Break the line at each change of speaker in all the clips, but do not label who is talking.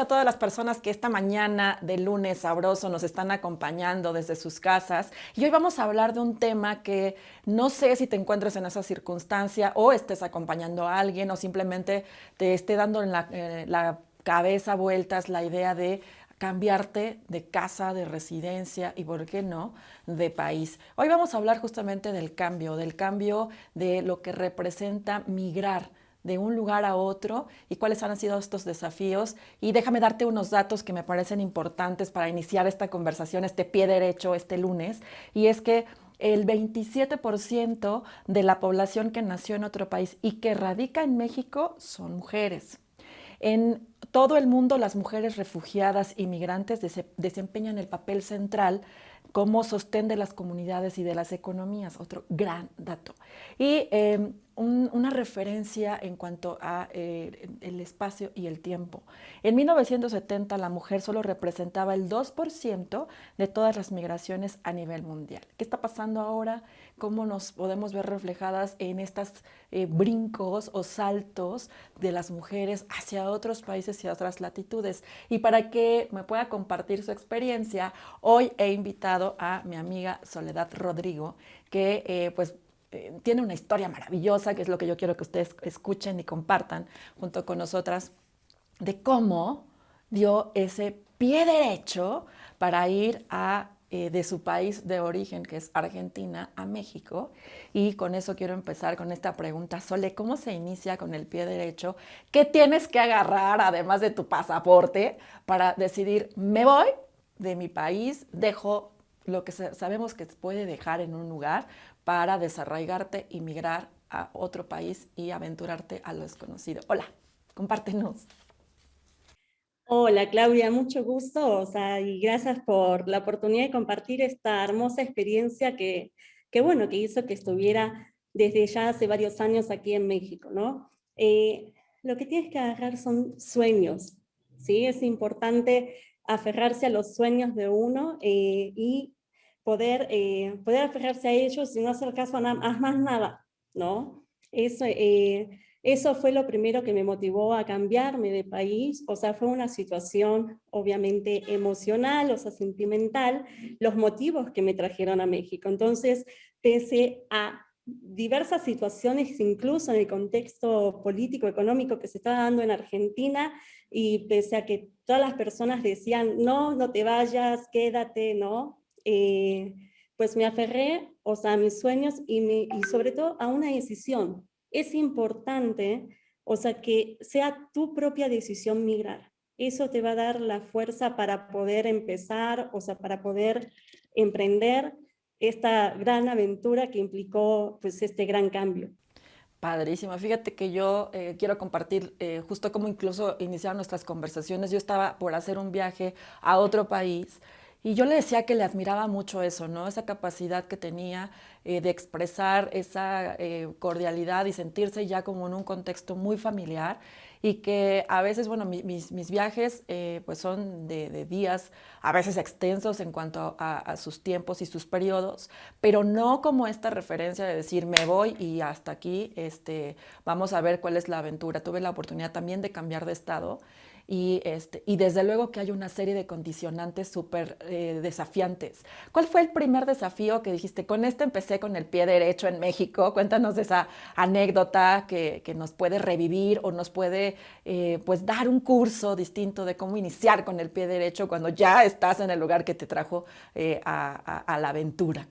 a todas las personas que esta mañana de lunes sabroso nos están acompañando desde sus casas. Y hoy vamos a hablar de un tema que no sé si te encuentres en esa circunstancia o estés acompañando a alguien o simplemente te esté dando en la cabeza vueltas la idea de cambiarte de casa, de residencia y, ¿por qué no?, de país. Hoy vamos a hablar justamente del cambio de lo que representa migrar de un lugar a otro y cuáles han sido estos desafíos. Y déjame darte unos datos que me parecen importantes para iniciar esta conversación, este pie derecho, este lunes. Y es que el 27% de la población que nació en otro país y que radica en México son mujeres. En todo el mundo, las mujeres refugiadas y migrantes desempeñan el papel central como sostén de las comunidades y de las economías. Otro gran dato. Y una referencia en cuanto a el espacio y el tiempo. En 1970 la mujer solo representaba el 2% de todas las migraciones a nivel mundial. ¿Qué está pasando ahora? ¿Cómo nos podemos ver reflejadas en estos brincos o saltos de las mujeres hacia otros países y otras latitudes? Y para que me pueda compartir su experiencia, hoy he invitado a mi amiga Soledad Rodrigo, que tiene una historia maravillosa, que es lo que yo quiero que ustedes escuchen y compartan junto con nosotras, de cómo dio ese pie derecho para ir de su país de origen, que es Argentina, a México. Y con eso quiero empezar con esta pregunta. Sole, ¿cómo se inicia con el pie derecho? ¿Qué tienes que agarrar, además de tu pasaporte, para decidir, me voy de mi país, dejo lo que sabemos que se puede dejar en un lugar para desarraigarte y migrar a otro país y aventurarte a lo desconocido? Hola, compártenos.
Hola Claudia, mucho gusto, o sea, y gracias por la oportunidad de compartir esta hermosa experiencia que hizo que estuviera desde ya hace varios años aquí en México, ¿no? Lo que tienes que agarrar son sueños, ¿sí? Es importante aferrarse a los sueños de uno y poder aferrarse a ellos y no hacer caso a más nada, ¿no? Eso fue lo primero que me motivó a cambiarme de país, o sea, fue una situación obviamente emocional, o sea, sentimental, los motivos que me trajeron a México. Entonces, pese a diversas situaciones, incluso en el contexto político, económico que se estaba dando en Argentina, y pese a que todas las personas decían, no, no te vayas, quédate, ¿no? Pues me aferré, o sea, a mis sueños y sobre todo a una decisión. Es importante, o sea, que sea tu propia decisión migrar. Eso te va a dar la fuerza para poder empezar, o sea, para poder emprender esta gran aventura que implicó pues este gran cambio.
Padrísimo. Fíjate que yo quiero compartir justo cómo incluso iniciaron nuestras conversaciones. Yo estaba por hacer un viaje a otro país y yo le decía que le admiraba mucho eso, ¿no? Esa capacidad que tenía de expresar esa cordialidad y sentirse ya como en un contexto muy familiar y que a veces, bueno, mis viajes pues son de días, a veces extensos en cuanto a sus tiempos y sus periodos, pero no como esta referencia de decir me voy y hasta aquí vamos a ver cuál es la aventura. Tuve la oportunidad también de cambiar de estado y desde luego que hay una serie de condicionantes súper desafiantes. ¿Cuál fue el primer desafío que dijiste? Con este empecé con el pie derecho en México. Cuéntanos de esa anécdota que nos puede revivir o nos puede pues dar un curso distinto de cómo iniciar con el pie derecho cuando ya estás en el lugar que te trajo a la aventura.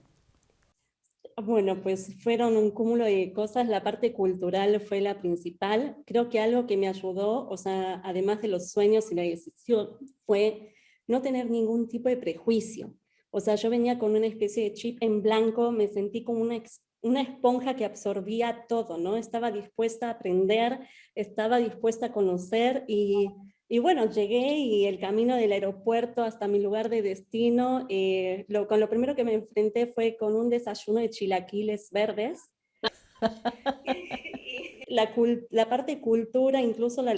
Bueno, pues fueron un cúmulo de cosas. La parte cultural fue la principal. Creo que algo que me ayudó, o sea, además de los sueños y la decisión, fue no tener ningún tipo de prejuicio. O sea, yo venía con una especie de chip en blanco, me sentí como una esponja que absorbía todo, ¿no? Estaba dispuesta a aprender, estaba dispuesta a conocer y bueno, llegué y el camino del aeropuerto hasta mi lugar de destino, con lo primero que me enfrenté fue con un desayuno de chilaquiles verdes. La parte cultura, incluso la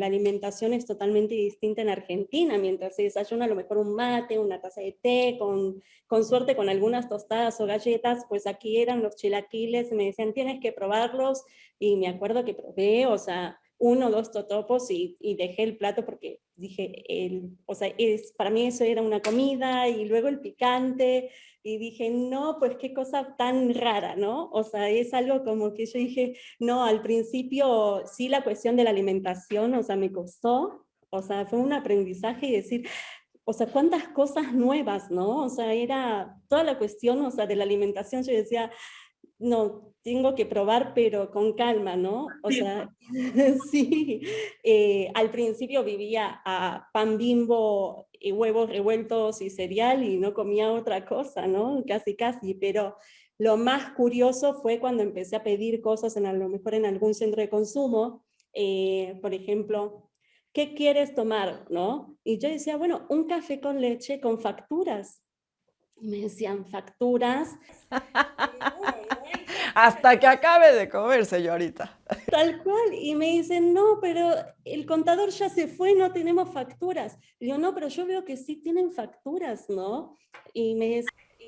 alimentación es totalmente distinta en Argentina, mientras se desayuna a lo mejor un mate, una taza de té, con suerte con algunas tostadas o galletas, pues aquí eran los chilaquiles, me decían tienes que probarlos, y me acuerdo que probé, o sea, uno o dos totopos y dejé el plato porque dije, o sea, para mí eso era una comida, y luego el picante, y dije, no, pues qué cosa tan rara, ¿no? O sea, es algo como que yo dije, no, al principio sí la cuestión de la alimentación, o sea, me costó, o sea, fue un aprendizaje y decir, o sea, cuántas cosas nuevas, ¿no? O sea, era toda la cuestión, o sea, de la alimentación, yo decía, no, tengo que probar, pero con calma, ¿no? O sea, sí, al principio vivía a pan Bimbo, y huevos revueltos y cereal, y no comía otra cosa, ¿no? Casi, casi, pero lo más curioso fue cuando empecé a pedir cosas, a lo mejor en algún centro de consumo, por ejemplo, ¿qué quieres tomar, no? Y yo decía, bueno, un café con leche con facturas. Y me decían, ¿facturas? No, no hay
Hasta que acabe de comer, señorita.
tal cual. Y me dicen, no, pero el contador ya se fue, no tenemos facturas. Y yo, no, pero yo veo que sí tienen facturas, ¿no? Y me,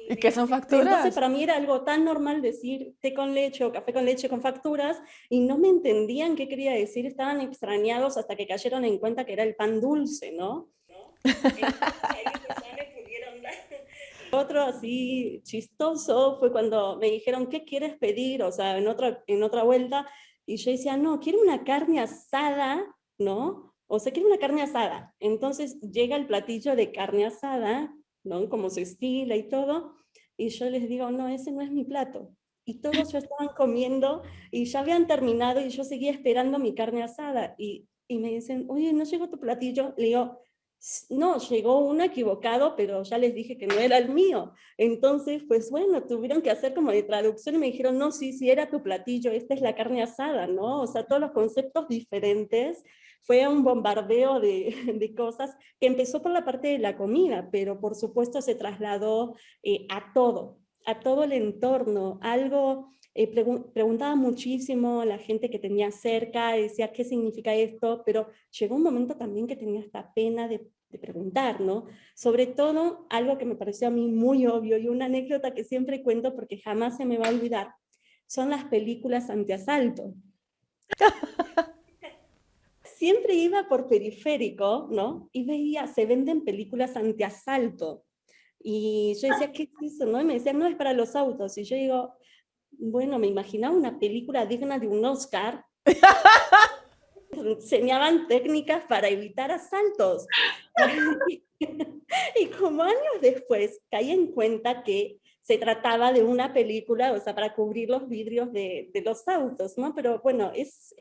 ¿Y qué son
entonces
facturas?
para mí era algo tan normal decir té con leche o café con leche con facturas, y no me entendían qué quería decir, estaban extrañados hasta que cayeron en cuenta que era el pan dulce, ¿no? Entonces ahí pues ya me pudieron dar. Otro así chistoso fue cuando me dijeron, ¿qué quieres pedir? O sea, en otra vuelta, y yo decía, no, quiero una carne asada, ¿no? O sea, quiero una carne asada. Entonces llega el platillo de carne asada, ¿no? Como se estila y todo, y yo les digo, no, ese no es mi plato. Y todos ya estaban comiendo y ya habían terminado, y yo seguía esperando mi carne asada. Y me dicen, oye, ¿no llegó tu platillo? Le digo, no, llegó uno equivocado, pero ya les dije que no era el mío. Entonces, pues bueno, tuvieron que hacer como de traducción y me dijeron, no, sí, sí, era tu platillo, esta es la carne asada, ¿no? O sea, todos los conceptos diferentes. Fue un bombardeo de cosas que empezó por la parte de la comida, pero por supuesto se trasladó a todo el entorno. Algo, preguntaba muchísimo a la gente que tenía cerca, decía, ¿qué significa esto? Pero llegó un momento también que tenía esta pena de preguntar, ¿no? Sobre todo, algo que me pareció a mí muy obvio, y una anécdota que siempre cuento porque jamás se me va a olvidar, son las películas antiasalto. Siempre iba por periférico, ¿no? Y veía, se venden películas antiasalto. Y yo decía, ¿qué es eso? ¿No? Y me decían, no, es para los autos. Y yo digo, bueno, me imaginaba una película digna de un Oscar. Enseñaban técnicas para evitar asaltos. Y como años después caí en cuenta que se trataba de una película, o sea, para cubrir los vidrios de los autos, ¿no? Pero bueno, es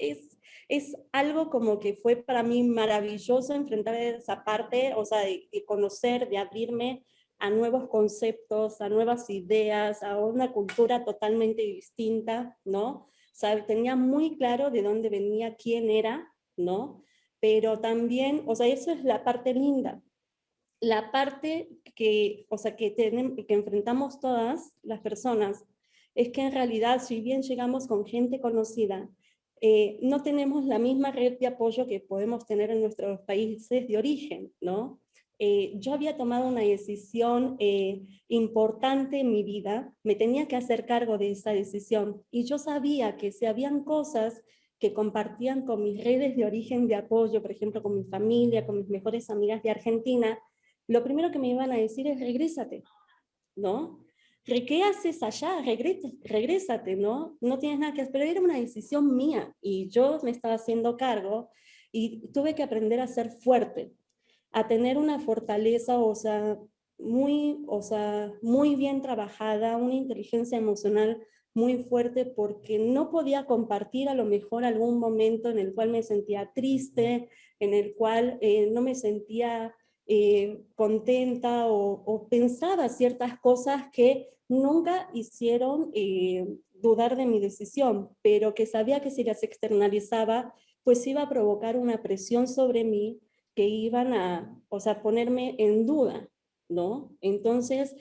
algo como que fue para mí maravilloso enfrentar esa parte, o sea, de conocer, de abrirme a nuevos conceptos, a nuevas ideas, a una cultura totalmente distinta, ¿no? O sea, tenía muy claro de dónde venía, quién era, ¿no? Pero también, o sea, eso es la parte linda. La parte que, o sea, que enfrentamos todas las personas es que en realidad, si bien llegamos con gente conocida, no tenemos la misma red de apoyo que podemos tener en nuestros países de origen, ¿no? Yo había tomado una decisión importante en mi vida, me tenía que hacer cargo de esa decisión, y yo sabía que si habían cosas que compartían con mis redes de origen de apoyo, por ejemplo, con mi familia, con mis mejores amigas de Argentina, lo primero que me iban a decir es regrésate, ¿no? ¿Qué haces allá? Regrésate, ¿no? No tienes nada que hacer. Pero era una decisión mía y yo me estaba haciendo cargo, y tuve que aprender a ser fuerte, a tener una fortaleza, o sea, muy bien trabajada, una inteligencia emocional muy fuerte, porque no podía compartir a lo mejor algún momento en el cual me sentía triste, en el cual no me sentía contenta, o pensaba ciertas cosas que nunca hicieron dudar de mi decisión, pero que sabía que si las externalizaba, pues iba a provocar una presión sobre mí que iban a, o sea, ponerme en duda, ¿no? Entonces,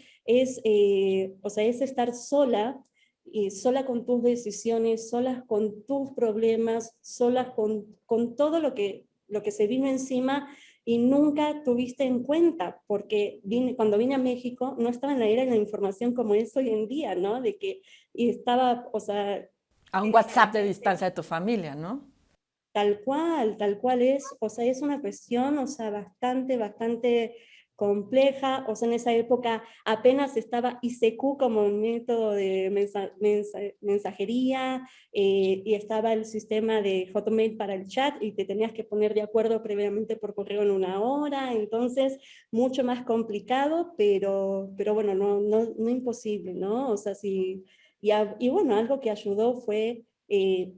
o sea, es estar sola, y sola con tus decisiones, sola con tus problemas, sola con todo lo que se vino encima, y nunca tuviste en cuenta, porque cuando vine a México no estaba en la era de la información como es hoy en día, ¿no? De que y estaba, o sea,
A un WhatsApp de distancia de tu familia, ¿no?
Tal cual es, o sea, es una cuestión, o sea, bastante compleja, o sea, en esa época apenas estaba ICQ como un método de mensajería, y estaba el sistema de Hotmail para el chat, y te tenías que poner de acuerdo previamente por correo en una hora, entonces mucho más complicado, pero bueno, no imposible, ¿no? O sea, sí, y bueno, algo que ayudó fue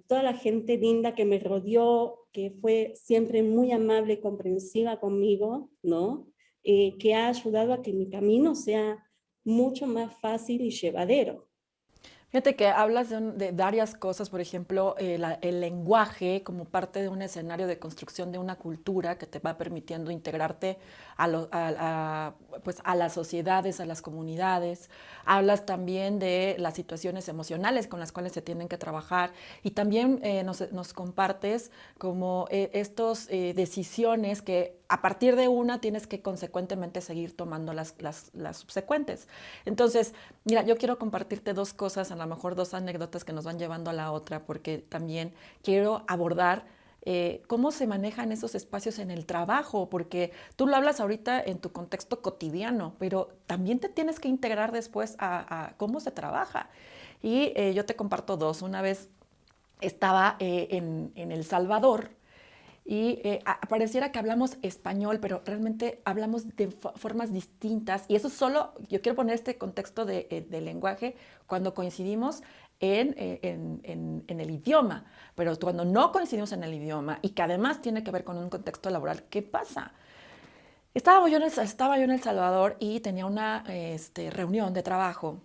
toda la gente linda que me rodeó, que fue siempre muy amable y comprensiva conmigo, ¿no? Que ha ayudado a que mi camino sea mucho más fácil y llevadero.
Fíjate que hablas de varias cosas, por ejemplo, el lenguaje como parte de un escenario de construcción de una cultura que te va permitiendo integrarte pues a las sociedades, a las comunidades. Hablas también de las situaciones emocionales con las cuales se tienen que trabajar y también nos compartes como estas decisiones que a partir de una tienes que consecuentemente seguir tomando las subsecuentes. Entonces, mira, yo quiero compartirte dos cosas, a lo mejor dos anécdotas que nos van llevando a la otra, porque también quiero abordar cómo se manejan esos espacios en el trabajo, porque tú lo hablas ahorita en tu contexto cotidiano, pero también te tienes que integrar después a cómo se trabaja. Y yo te comparto dos. Una vez estaba en El Salvador y pareciera que hablamos español, pero realmente hablamos de formas distintas. Y eso solo, yo quiero poner este contexto de lenguaje cuando coincidimos en el idioma, pero cuando no coincidimos en el idioma y que además tiene que ver con un contexto laboral, ¿qué pasa? Estaba yo en El Salvador y tenía una reunión de trabajo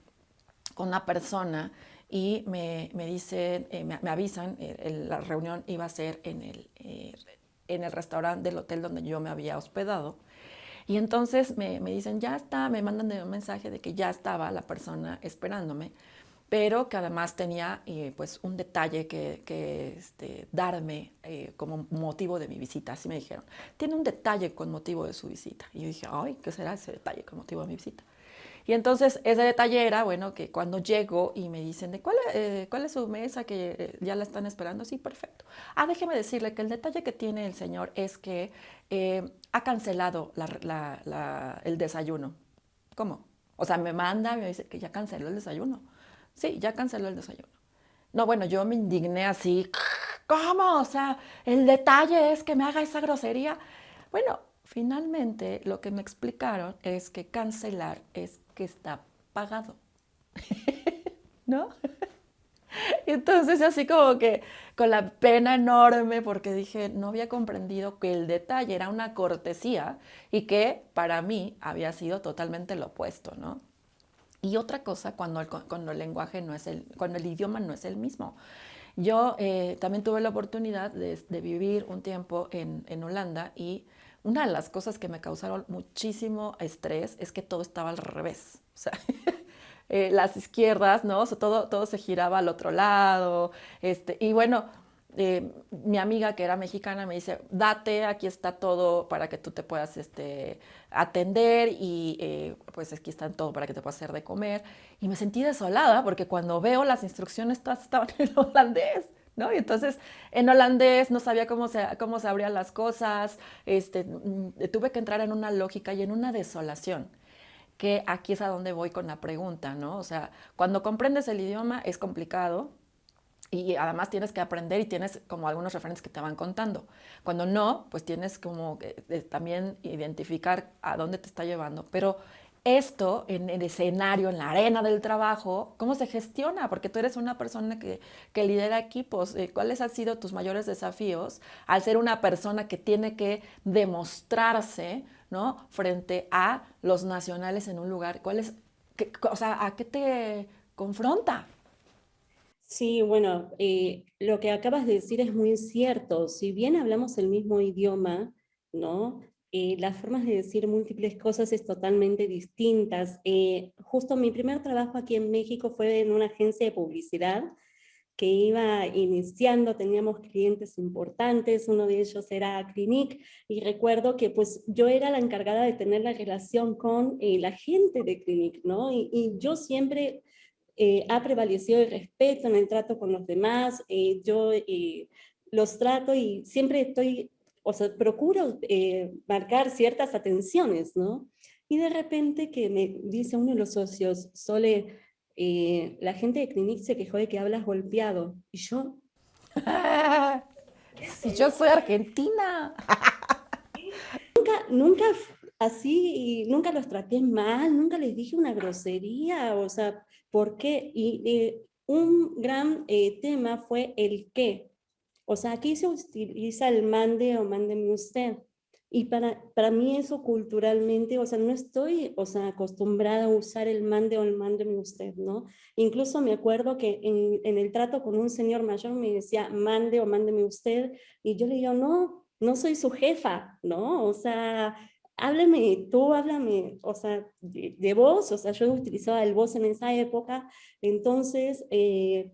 con una persona y me dicen, me avisan, la reunión iba a ser en el restaurante del hotel donde yo me había hospedado. Y entonces me dicen, ya está, me mandan un mensaje de que ya estaba la persona esperándome, pero que además tenía pues un detalle que darme como motivo de mi visita, así me dijeron. Tiene un detalle con motivo de su visita. Y yo dije, ay, ¿qué será ese detalle con motivo de mi visita? Y entonces ese detalle era, bueno, que cuando llego y me dicen, ¿cuál es su mesa? Que ya la están esperando. Sí, perfecto. Ah, déjeme decirle que el detalle que tiene el señor es que ha cancelado el desayuno. ¿Cómo? O sea, me manda, me dice que ya canceló el desayuno. Sí, ya canceló el desayuno. No, bueno, yo me indigné así. ¿Cómo? O sea, el detalle es que me haga esa grosería. Bueno, finalmente lo que me explicaron es que cancelar es que está pagado, ¿no? Entonces así como que con la pena enorme porque dije, no había comprendido que el detalle era una cortesía y que para mí había sido totalmente lo opuesto, ¿no? Y otra cosa cuando el lenguaje no es cuando el idioma no es el mismo. Yo también tuve la oportunidad de vivir un tiempo en Holanda y una de las cosas que me causaron muchísimo estrés es que todo estaba al revés. O sea, las izquierdas, ¿no? O sea, todo se giraba al otro lado. Y bueno, mi amiga que era mexicana me dice, date, aquí está todo para que tú te puedas atender y pues aquí está todo para que te puedas hacer de comer. Y me sentí desolada porque cuando veo las instrucciones todas estaban en holandés. ¿No? Y entonces en holandés no sabía cómo se abrían las cosas, tuve que entrar en una lógica y en una desolación, que aquí es a donde voy con la pregunta, ¿no? O sea, cuando comprendes el idioma es complicado, y además tienes que aprender y tienes como algunos referentes que te van contando. Cuando no, pues tienes como que también identificar a dónde te está llevando. Pero esto en el escenario, en la arena del trabajo, ¿cómo se gestiona? Porque tú eres una persona que lidera equipos. ¿Cuáles han sido tus mayores desafíos al ser una persona que tiene que demostrarse, ¿no? Frente a los nacionales en un lugar? O sea, ¿a qué te confronta?
Sí, bueno, lo que acabas de decir es muy cierto. Si bien hablamos el mismo idioma, ¿no? Las formas de decir múltiples cosas es totalmente distintas. Justo mi primer trabajo aquí en México fue en una agencia de publicidad que iba iniciando, teníamos clientes importantes, uno de ellos era Clinique, y recuerdo que pues yo era la encargada de tener la relación con la gente de Clinique, ¿no? Y yo siempre ha prevalecido el respeto en el trato con los demás. Yo los trato y siempre estoy, o sea, procuro marcar ciertas atenciones, ¿no? Y de repente que me dice uno de los socios, Sole, la gente de Clinique se quejó de que hablas golpeado. Y yo,
Si
eso,
yo
¿no?
soy argentina.
Nunca así, y nunca los traté mal, nunca les dije una grosería, o sea, ¿por qué? Y un gran tema fue el qué. O sea, aquí se utiliza el mande o mándeme usted. Y para mí eso culturalmente, o sea, no estoy, o sea, acostumbrada a usar el mande o el mándeme usted, ¿no? Incluso me acuerdo que en el trato con un señor mayor me decía mande o mándeme usted, y yo le digo, no, no soy su jefa, ¿no? O sea, háblame tú, háblame, o sea, de vos, o sea, yo utilizaba el vos en esa época, entonces,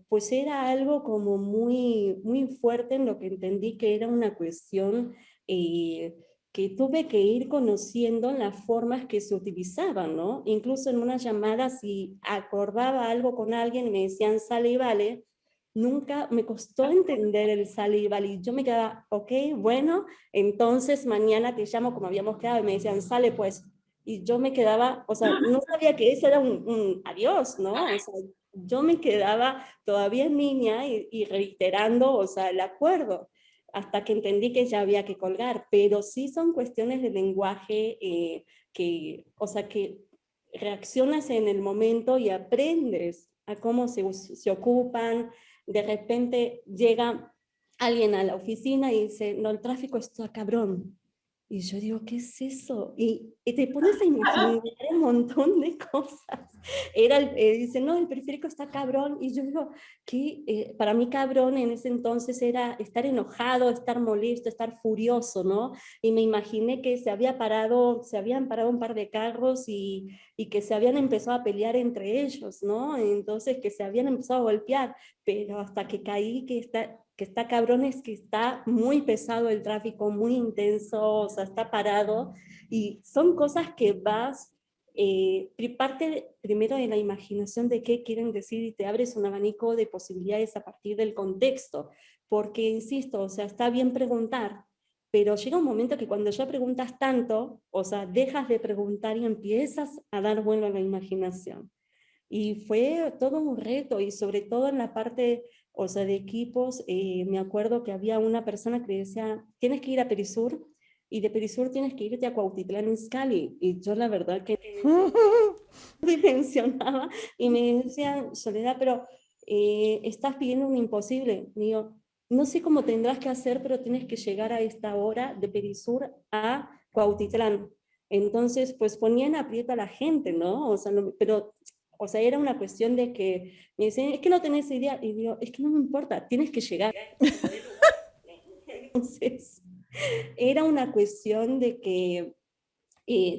pues era algo como muy, muy fuerte en lo que entendí que era una cuestión eh, que tuve que ir conociendo las formas que se utilizaban, ¿no? Incluso en una llamada, si acordaba algo con alguien y me decían sale y vale, nunca me costó entender el sale y vale. Y yo me quedaba, ok, bueno, entonces mañana te llamo como habíamos quedado, y me decían sale pues. Y yo me quedaba, o sea, no sabía que eso era un adiós, ¿no? O sea, yo me quedaba todavía niña y reiterando, o sea, el acuerdo, hasta que entendí que ya había que colgar, pero sí son cuestiones de lenguaje que, o sea, que reaccionas en el momento y aprendes a cómo se ocupan. De repente llega alguien a la oficina y dice, no, el tráfico está cabrón. Y yo digo, ¿qué es eso? Y te pones a imaginar un montón de cosas. Dice, no, el periférico está cabrón. Y yo digo, que para mí cabrón en ese entonces era estar enojado, estar molesto, estar furioso, ¿no? Y me imaginé que se habían parado un par de carros y que se habían empezado a pelear entre ellos, ¿no? Entonces que se habían empezado a golpear, pero hasta que caí que está cabrón es que está muy pesado el tráfico, muy intenso, o sea, está parado, y son cosas que vas, parte primero de la imaginación de qué quieren decir y te abres un abanico de posibilidades a partir del contexto, porque, insisto, o sea, está bien preguntar, pero llega un momento que cuando ya preguntas tanto, o sea, dejas de preguntar y empiezas a dar vuelo a la imaginación. Y fue todo un reto, y sobre todo en la parte, o sea, de equipos, me acuerdo que había una persona que decía, tienes que ir a Perisur, y de Perisur tienes que irte a Cuautitlán Izcalli, y yo la verdad que dimensionaba, y me decían, Soledad, pero estás pidiendo un imposible. Digo, no sé cómo tendrás que hacer, pero tienes que llegar a esta hora de Perisur a Cuautitlán. Entonces, pues ponían aprieta a la gente, ¿no? O sea, pero, o sea, era una cuestión de que me decían, es que no tenés idea, y digo, es que no me importa, tienes que llegar. Entonces, era una cuestión de que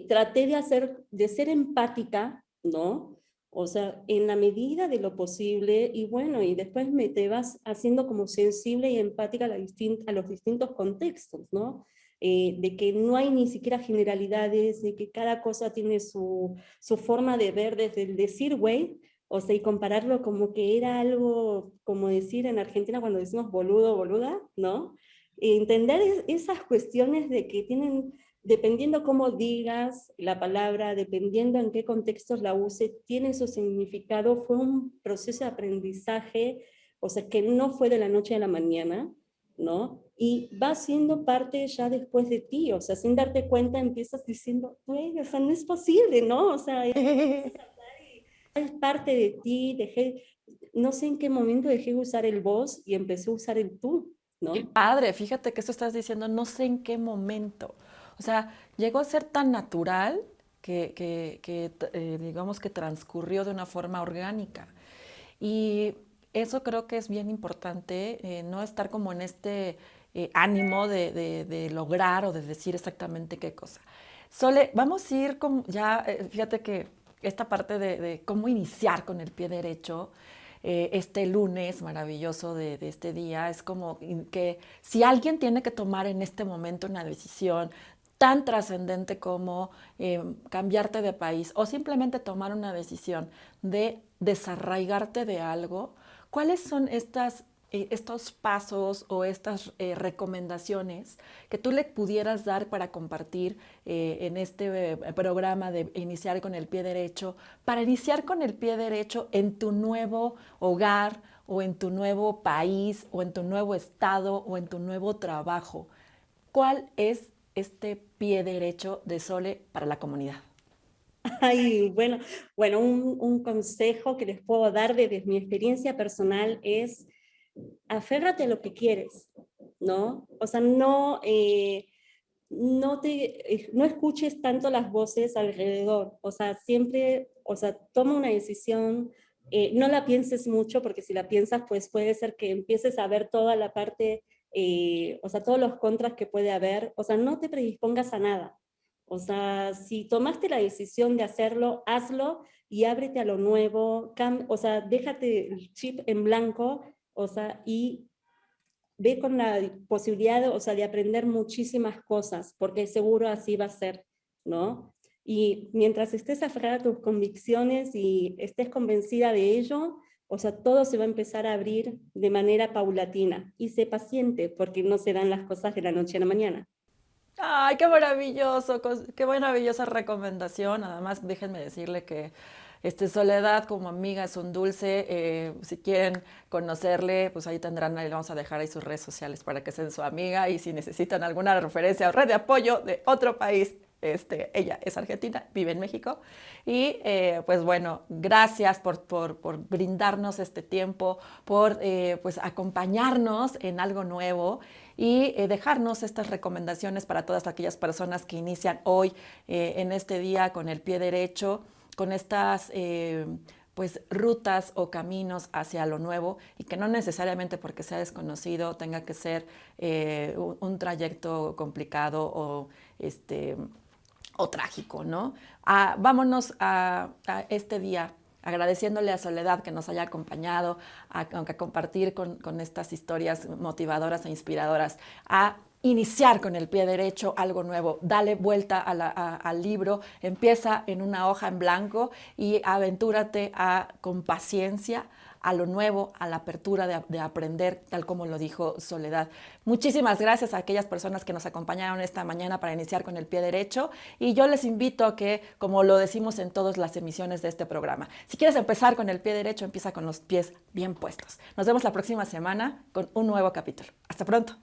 traté de ser empática, ¿no? O sea, en la medida de lo posible, y bueno, y después te vas haciendo como sensible y empática a los distintos contextos, ¿no? De que no hay ni siquiera generalidades, de que cada cosa tiene su forma de ver desde el decir, güey, o sea, y compararlo como que era algo, como decir en Argentina cuando decimos boludo, boluda, ¿no? Entender esas cuestiones de que tienen, dependiendo cómo digas la palabra, dependiendo en qué contextos la uses, tiene su significado. Fue un proceso de aprendizaje, o sea, que no fue de la noche a la mañana, ¿no? Y va siendo parte ya después de ti, o sea, sin darte cuenta empiezas diciendo, güey, o sea, no es posible, ¿no? O sea, es parte de ti, no sé en qué momento dejé de usar el vos y empecé a usar el tú, ¿no?
Padre, fíjate que esto estás diciendo, no sé en qué momento. O sea, llegó a ser tan natural que digamos que transcurrió de una forma orgánica. Y eso creo que es bien importante, no estar como en este ánimo de lograr o de decir exactamente qué cosa. Sole, vamos a ir con ya, fíjate que esta parte de cómo iniciar con el pie derecho, este lunes maravilloso de este día, es como que si alguien tiene que tomar en este momento una decisión tan trascendente como cambiarte de país o simplemente tomar una decisión de desarraigarte de algo, ¿cuáles son estas estos pasos o estas recomendaciones que tú le pudieras dar para compartir en este programa de iniciar con el pie derecho, para iniciar con el pie derecho en tu nuevo hogar o en tu nuevo país o en tu nuevo estado o en tu nuevo trabajo? ¿Cuál es este pie derecho de Sole para la comunidad?
Ay, bueno, un consejo que les puedo dar desde mi experiencia personal es aférrate a lo que quieres, ¿no? O sea, no escuches tanto las voces alrededor, o sea, siempre, o sea, toma una decisión, no la pienses mucho, porque si la piensas, pues puede ser que empieces a ver toda la parte, o sea, todos los contras que puede haber, o sea, no te predispongas a nada. O sea, si tomaste la decisión de hacerlo, hazlo y ábrete a lo nuevo, o sea, déjate el chip en blanco, o sea, y ve con la posibilidad, o sea, de aprender muchísimas cosas, porque seguro así va a ser, ¿no? Y mientras estés aferrada a tus convicciones y estés convencida de ello, o sea, todo se va a empezar a abrir de manera paulatina. Y sé paciente, porque no se dan las cosas de la noche a la mañana.
Ay, qué maravilloso, qué maravillosa recomendación. Además, déjenme decirle que Soledad como amiga es un dulce. Si quieren conocerle, pues ahí tendrán, ahí le vamos a dejar ahí sus redes sociales para que sean su amiga. Y si necesitan alguna referencia o red de apoyo de otro país, ella es argentina, vive en México. Y pues bueno, gracias por brindarnos este tiempo, por pues acompañarnos en algo nuevo y dejarnos estas recomendaciones para todas aquellas personas que inician hoy en este día con el pie derecho, con estas pues rutas o caminos hacia lo nuevo y que no necesariamente porque sea desconocido tenga que ser un trayecto complicado o trágico, ¿no? Vámonos a este día agradeciéndole a Soledad que nos haya acompañado, a compartir con estas historias motivadoras e inspiradoras, a iniciar con el pie derecho algo nuevo, dale vuelta al libro, empieza en una hoja en blanco y aventúrate con paciencia a lo nuevo, a la apertura de aprender, tal como lo dijo Soledad. Muchísimas gracias a aquellas personas que nos acompañaron esta mañana para iniciar con el pie derecho y yo les invito a que, como lo decimos en todas las emisiones de este programa, si quieres empezar con el pie derecho, empieza con los pies bien puestos. Nos vemos la próxima semana con un nuevo capítulo. Hasta pronto.